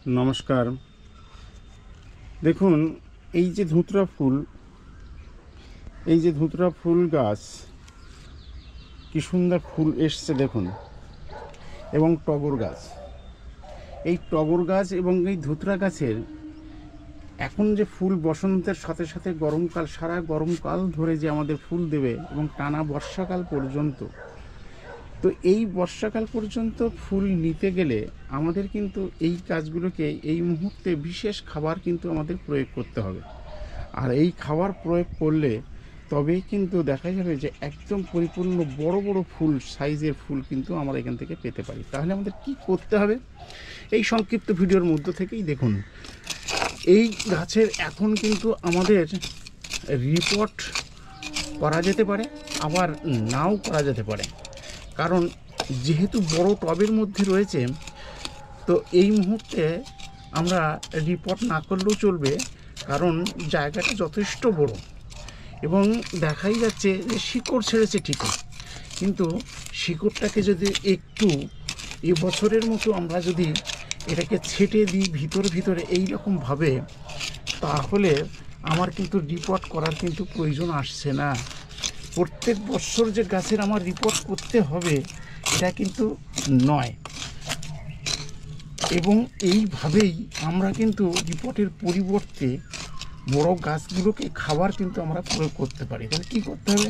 নমস্কার। দেখুন, এই যে ধুতরা ফুল গাছ কি সুন্দর ফুল এসছে দেখুন, এবং টগর গাছ, এই টগর গাছ এবং এই ধুতরা গাছের এখন যে ফুল বসন্তের সাথে সাথে গরমকাল, সারা গরমকাল ধরে যে আমাদের ফুল দেবে এবং টানা বর্ষাকাল পর্যন্ত, তো এই বর্ষাকাল পর্যন্ত ফুল নিতে গেলে আমাদের কিন্তু এই গাছগুলোকে এই মুহূর্তে বিশেষ খাবার কিন্তু আমাদের প্রয়োগ করতে হবে। আর এই খাবার প্রয়োগ করলে তবেই কিন্তু দেখা যাবে যে একদম পরিপূর্ণ বড় বড় ফুল, সাইজের ফুল কিন্তু আমরা এখান থেকে পেতে পারি। তাহলে আমাদের কি করতে হবে এই সংক্ষিপ্ত ভিডিওর মধ্য থেকেই দেখুন। এই গাছের এখন কিন্তু আমাদের রিপোর্ট করা যেতে পারে, আবার নাও করা যেতে পারে, কারণ যেহেতু বড় টবের মধ্যে রয়েছে, তো এই মুহূর্তে আমরা রিপোর্ট না করলেও চলবে, কারণ জায়গাটা যথেষ্ট বড় এবং দেখাই যাচ্ছে যে শিকড় ছেড়েছে ঠিকই, কিন্তু শিকড়টাকে যদি একটু এবছরের মতো আমরা যদি এটাকে ছেটে দিই ভিতরে এই রকমভাবে, তাহলে আমার কিন্তু রিপোর্ট করার কিন্তু প্রয়োজন আসছে না। প্রত্যেক বছর যে গাছের আমার রিপোর্ট করতে হবে এটা কিন্তু নয়, এবং এইভাবেই আমরা কিন্তু রিপোর্টের পরিবর্তে বড় গাছগুলোকে খাবার কিন্তু আমরা প্রয়োগ করতে পারি। তাহলে কী করতে হবে,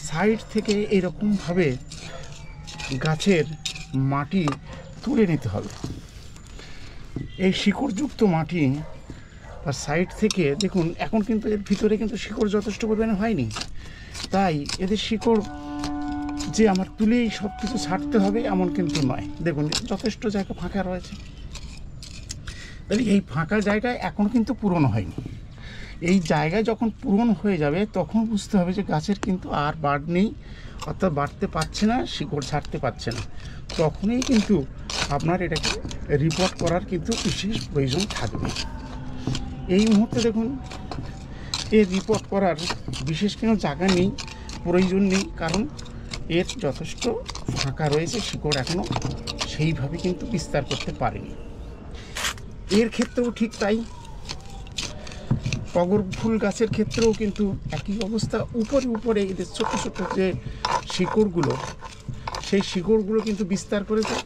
সাইড থেকে এরকমভাবে গাছের মাটি তুলে নিতে হবে। এই শিকড়যুক্ত মাটি আর সাইড থেকে দেখুন, এখন কিন্তু এর ভিতরে কিন্তু শিকড় যথেষ্ট পরিমাণে হয়নি, তাই এদের শিকড় যে আমার তুলেই সব কিছু ছাড়তে হবে এমন কিন্তু নয়। দেখুন যথেষ্ট জায়গা ফাঁকা রয়েছে, তাহলে এই ফাঁকা জায়গায় এখনও কিন্তু পূরণ হয়নি। এই জায়গায় যখন পূরণ হয়ে যাবে তখন বুঝতে হবে যে গাছের কিন্তু আর বাড় নেই, অর্থাৎ বাড়তে পারছে না, শিকড় ছাড়তে পারছে না, তখনই কিন্তু আপনার এটাকে রিপোর্ট করার কিন্তু বিশেষ প্রয়োজন থাকবে। এই মুহূর্তে দেখুন, এর রিপোর্ট করার বিশেষ কোনো জায়গা নেই, প্রয়োজন নেই, কারণ এর যথেষ্ট ফাঁকা রয়েছে, শিকড় এখনও সেইভাবে কিন্তু বিস্তার করতে পারেনি। এর ক্ষেত্রেও ঠিক তাই, টগর ফুল গাছের ক্ষেত্রেও কিন্তু একই অবস্থা। উপরে এদের ছোটো ছোটো যে শিকড়গুলো, সেই শিকড়গুলো কিন্তু বিস্তার করেছে,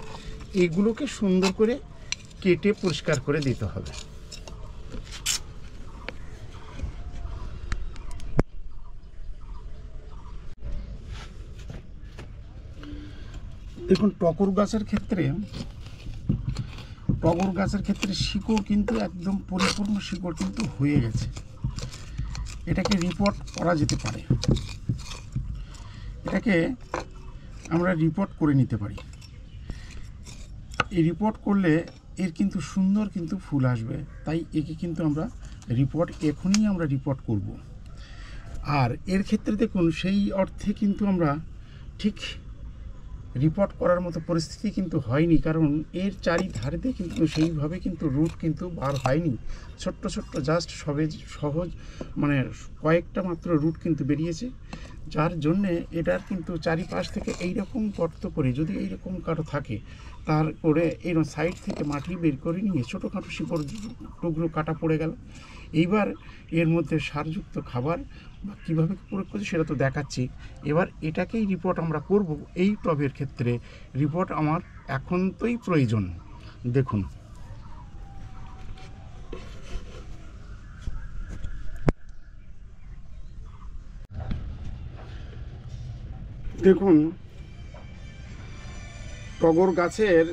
এগুলোকে সুন্দর করে কেটে পরিষ্কার করে দিতে হবে। দেখুন, টগর গাছের ক্ষেত্রে শিকড় কিন্তু একদম পরিপূর্ণ শিকড় কিন্তু হয়ে গেছে, এটাকে রিপোর্ট করা যেতে পারে, এটাকে আমরা রিপোর্ট করে নিতে পারি। এই রিপোর্ট করলে এর কিন্তু সুন্দর কিন্তু ফুল আসবে, তাই একে কিন্তু আমরা এখনই আমরা রিপোর্ট করব। আর এর ক্ষেত্রে দেখুন, সেই অর্থে কিন্তু আমরা ঠিক রিপোর্ট করার মতো পরিস্থিতি কিন্তু হয়নি, কারণ এর চারিধারেতে কিন্তু সেইভাবে কিন্তু রুট কিন্তু বার হয়নি, ছোট্ট জাস্ট সহজ মানে কয়েকটা মাত্র রুট কিন্তু বেরিয়েছে, যার জন্যে এটার কিন্তু চারিপাশ থেকে এইরকম গর্ত করে, যদি এইরকম কারো থাকে, তারপরে এর সাইড থেকে মাটি বের করে নিয়ে ছোটোখাটো শিকড় টুকরো কাটা পড়ে গেল। এইবার এর মধ্যে সারযুক্ত খাবার বা কীভাবে প্রয়োগ করছি সেটা তো দেখাচ্ছি। এবার এটাকেই রিপোর্ট আমরা করব। এই টবের ক্ষেত্রে রিপোর্ট আমার একান্তই প্রয়োজন। দেখুন, টগর গাছের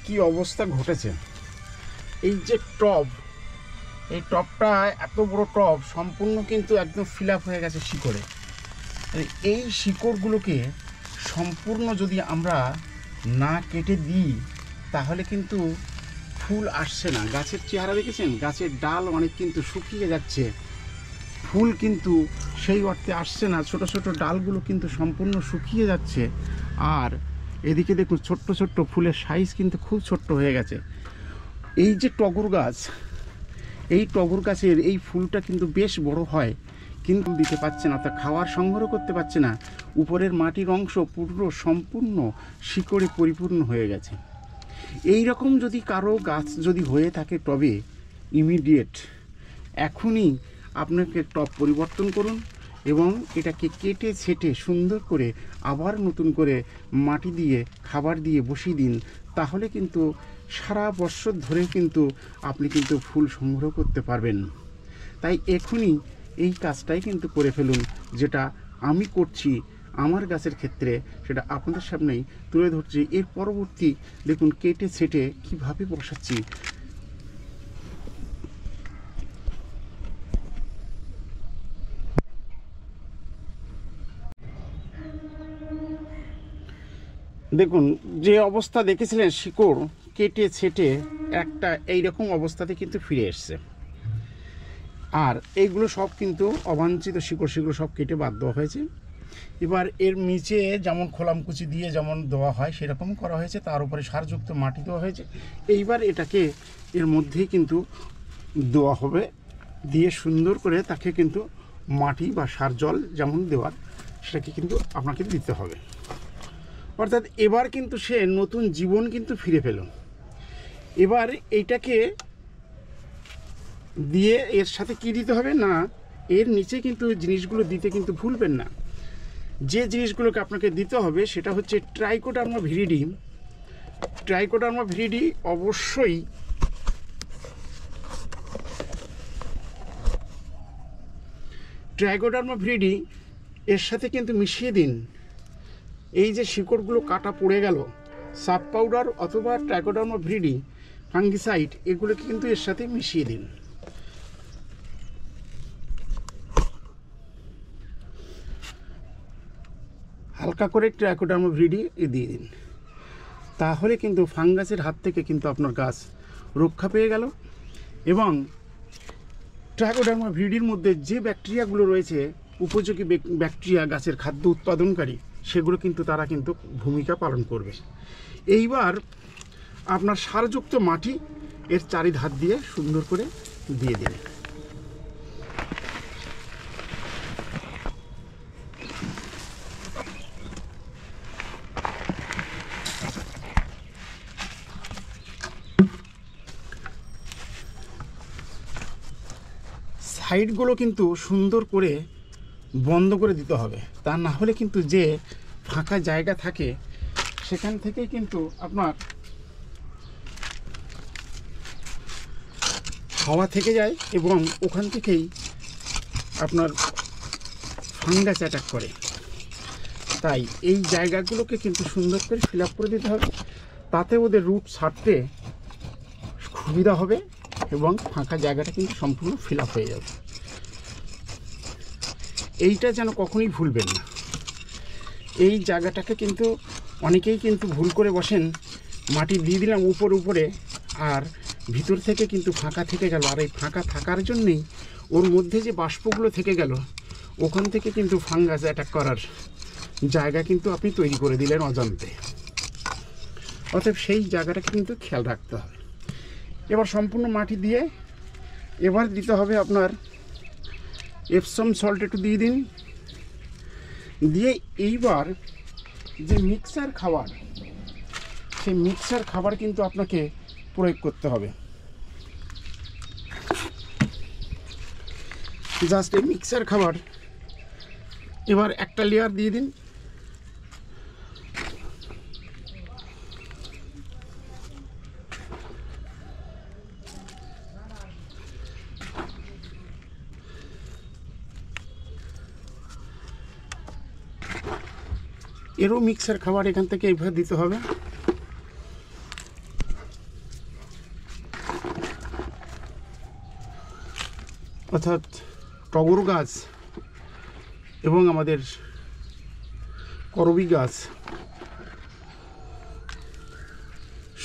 কি অবস্থা ঘটেছে। এই যে এই টবটা এত বড় টব, সম্পূর্ণ কিন্তু একদম ফিল আপ হয়ে গেছে শিকড়ে। এই শিকড়গুলোকে সম্পূর্ণ যদি আমরা না কেটে দিই তাহলে কিন্তু ফুল আসছে না। গাছের চেহারা দেখেছেন, গাছের ডাল অনেক কিন্তু শুকিয়ে যাচ্ছে, ফুল কিন্তু সেই অর্থে আসছে না, ছোট ডালগুলো কিন্তু সম্পূর্ণ শুকিয়ে যাচ্ছে। আর এদিকে দেখুন, ছোট্ট ফুলের সাইজ কিন্তু খুব ছোট্ট হয়ে গেছে। এই যে টগর গাছ, এই টগর গাছের এই ফুলটা কিন্তু বেশ বড় হয়, কিন্তু দিতে পারছে না, তা খাওয়ার সংগ্রহ করতে পারছে না। উপরের মাটির অংশ পুরো সম্পূর্ণ শিকড়ে পরিপূর্ণ হয়ে গেছে। এই রকম যদি কারো গাছ যদি হয়ে থাকে টবে, ইমিডিয়েট এখনই আপনাকে টব পরিবর্তন করুন এবং এটাকে কেটে ছেটে সুন্দর করে আবার নতুন করে মাটি দিয়ে খাবার দিয়ে বসিয়ে দিন। তাহলে কিন্তু সারা বছর ধরে কিন্তু আপনি কিন্তু ফুল সংগ্রহ করতে পারবেন। তাই এখনই এই কাজটাই কিন্তু করে ফেলুন, যেটা আমি করছি আমার গাছের ক্ষেত্রে, সেটা আপনাদের সামনেই তুলে ধরছি। এর পরবর্তী দেখুন কেটে ছেটে কীভাবে বসাচ্ছি। দেখুন যে অবস্থা দেখেছিলেন শিকড় কেটে ছেটে একটা এইরকম অবস্থাতে কিন্তু ফিরে এসছে। আর এইগুলো সব কিন্তু অবাঞ্ছিত শিকড়, সেগুলো সব কেটে বাদ দেওয়া হয়েছে। এবার এর নিচে যেমন খোলামকুচি দিয়ে যেমন দেওয়া হয় সেরকম করা হয়েছে, তার উপরে সারযুক্ত মাটি দেওয়া হয়েছে। এইবার এটাকে এর মধ্যেই কিন্তু দেওয়া হবে, দিয়ে সুন্দর করে তাকে কিন্তু মাটি বা সার জল যেমন দেওয়ার সেটাকে কিন্তু আপনাকে দিতে হবে। অর্থাৎ এবার কিন্তু সে নতুন জীবন কিন্তু ফিরে পেল। এবার এইটাকে দিয়ে এর সাথে কি দিতে হবে না, এর নিচে কিন্তু জিনিসগুলো দিতে কিন্তু ভুলবেন না। যে জিনিসগুলোকে আপনাকে দিতে হবে সেটা হচ্ছে ট্রাইকোডার্মা ভিরিডি। ট্রাইকোডার্মা ভিরিডি অবশ্যই ট্রাইকোডার্মা ভিরিডি এর সাথে কিন্তু মিশিয়ে দিন। এই যে শিকড়গুলো কাটা পড়ে গেল, সাব পাউডার অথবা ট্রাইকোডার্মা ভিরিডি ফাঙ্গিসাইড এগুলোকে কিন্তু এর সাথে মিশিয়ে দিন। হালকা করে ট্রাইকোডার্মা ভিরিডি দিয়ে দিন, তাহলে কিন্তু ফাঙ্গাসের হাত থেকে কিন্তু আপনার গাছ রক্ষা পেয়ে গেল। এবং ট্রাইকোডার্মা ভিরিডির মধ্যে যে ব্যাকটেরিয়াগুলো রয়েছে উপযোগী ব্যাকটেরিয়া গাছের খাদ্য উৎপাদনকারী, সেগুলো কিন্তু তারা কিন্তু ভূমিকা পালন করবে। এইবার আপনার সারযুক্ত মাটি এর চারিধার দিয়ে সুন্দর করে দিয়ে দিন। সাইডগুলো কিন্তু সুন্দর করে বন্ধ করে দিতে হবে, তা না হলে কিন্তু যে ফাঁকা জায়গা থাকে সেখান থেকে কিন্তু আপনার হাওয়া থেকে যায় এবং ওখান থেকেই আপনার ফাঙ্গাস অ্যাটাক করে। তাই এই জায়গাগুলোকে কিন্তু সুন্দর করে ফিল আপ করে দিতে হবে, তাতে ওদের রুট ছাড়তে সুবিধা হবে এবং ফাঁকা জায়গাটা কিন্তু সম্পূর্ণ ফিল আপ হয়ে যাবে। এইটা যেন কখনোই ভুলবেন না। এই জায়গাটাকে কিন্তু অনেকেই কিন্তু ভুল করে বসেন, মাটি দিয়ে দিলাম উপরে আর ভিতর থেকে কিন্তু ফাঁকা থেকে গেল। আর এই ফাঁকা থাকার জন্যেই ওর মধ্যে যে বাষ্পগুলো থেকে গেল, ওখান থেকে কিন্তু ফাঙ্গাস অ্যাটাক করার জায়গা কিন্তু আপনি তৈরি করে দিলেন অজান্তে। অতএব সেই জায়গাটাকে কিন্তু খেয়াল রাখতে হবে। এবার সম্পূর্ণ মাটি দিয়ে এবার দিতে হবে আপনার এপসম সল্ট একটু দিয়ে দিন। দিয়ে এইবার যে মিক্সার খাবার, সেই মিক্সার খাবার কিন্তু আপনাকে প্রয়োগ করতে হবে। জাস্ট এই মিক্সার খাবার এবার একটা লেয়ার দিয়ে দিন। এরও মিক্সার খাবার এখান থেকে এইভাবে দিতে হবে। অর্থাৎ টগর গাছ এবং আমাদের করবী গাছ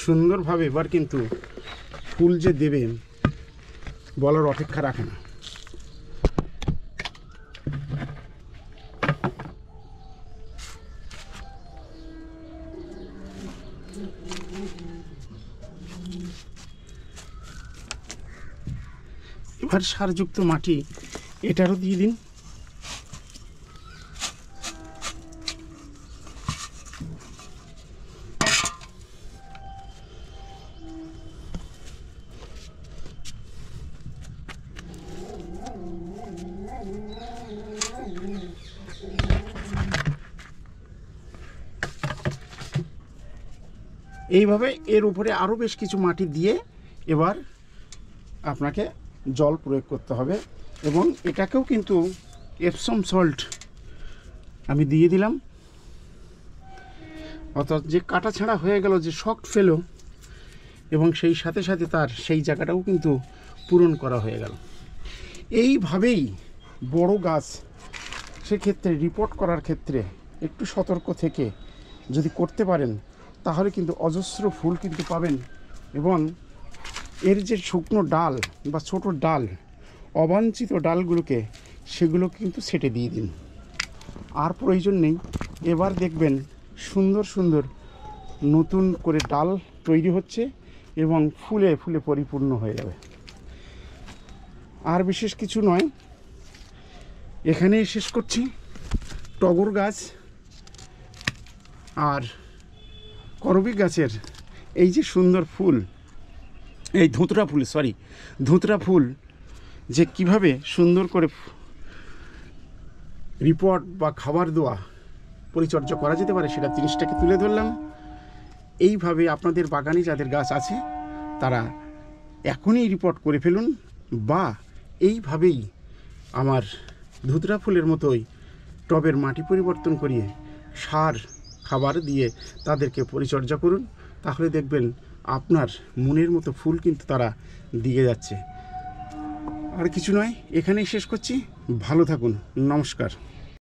সুন্দরভাবে এবার কিন্তু ফুল যে দেবেন বলার অপেক্ষা রাখে না। এবার সারযুক্ত মাটি এটারও দিয়ে দিন। এইভাবে এর উপরে আরও বেশ কিছু মাটি দিয়ে এবার আপনাকে জল প্রয়োগ করতে হবে। এবং এটাকেও কিন্তু এপসম সল্ট আমি দিয়ে দিলাম, অর্থাৎ যে কাটা ছাড়া হয়ে গেল, যে শক্ট ফেলো, এবং সেই সাথে সাথে তার সেই জায়গাটাও কিন্তু পূরণ করা হয়ে গেল। এইভাবেই বড় গাছ সেক্ষেত্রে রিপোর্ট করার ক্ষেত্রে একটু সতর্ক থেকে যদি করতে পারেন, তাহলে কিন্তু অজস্র ফুল কিন্তু পাবেন। এবং এর যে শুকনো ডাল বা ছোট ডাল, অবাঞ্ছিত ডালগুলোকে সেগুলো কিন্তু ছেটে দিয়ে দিন, আর প্রয়োজন নেই। এবার দেখবেন সুন্দর সুন্দর নতুন করে ডাল তৈরি হচ্ছে এবং ফুলে ফুলে পরিপূর্ণ হয়ে যাবে। আর বিশেষ কিছু নয়, এখানেই শেষ করছি। টগর গাছ আর করবী গাছের এই যে সুন্দর ফুল, এই ধুতরা ফুল যে কিভাবে সুন্দর করে রিপোর্ট বা খাবার দেওয়া পরিচর্যা করা যেতে পারে, সেটা জিনিসটাকে তুলে ধরলাম। এইভাবে আপনাদের বাগানে যাদের গাছ আছে তারা এখনই রিপোর্ট করে ফেলুন, বা এইভাবেই আমার ধুতরা ফুলের মতোই টবের মাটি পরিবর্তন করিয়ে সার খাবার দিয়ে তাদেরকে পরিচর্যা করুন। তাহলে দেখবেন আপনার মনের মতো ফুল কিন্তু তারা দিয়ে যাচ্ছে। আর কিছু নয়, এখানেই শেষ করছি। ভালো থাকুন, নমস্কার।